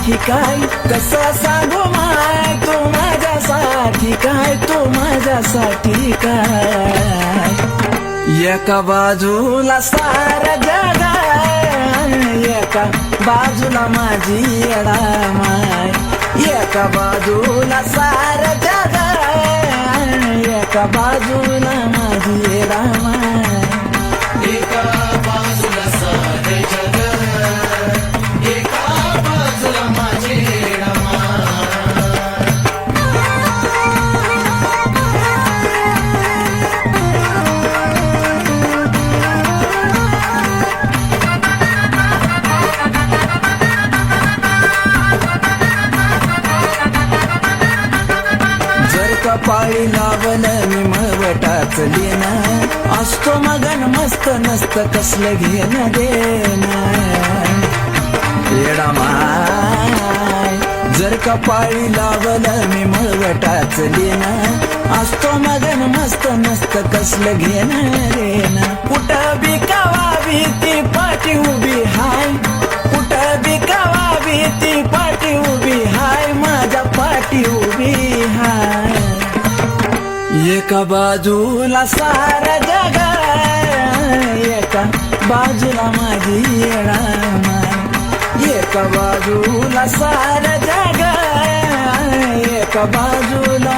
माझ्यासाठी काय, कसं सांगू माय तू माझ्यासाठी काय, तू माझ्यासाठी काय. एका बाजूला सारा जग एका बाजूला माझी येडा माय, एका बाजूला सारा जग एका बाजूला माझी येडा माय. एका बाजूला सारे जग, एका बाजूला माझी येडा जर कपाळी लावलं मी मळवटाच लेना, असतो मगन मस्त नसत कसलं घेणं देणं. येडा माय जर कपाळी लावलं मी मळवटाच लेना, असतो मगन मस्त नसत कसलं घेणं देणं. कुठं बी कवावी ती पाठी उभी हाय, कुठं बी कवावी ती पाठी उभी हाय, माझ्या पाठी उभी हाय. एका बाजूला सारा जग एका बाजूला माझी येडा माय, एका बाजूला सारा जग एका बाजूला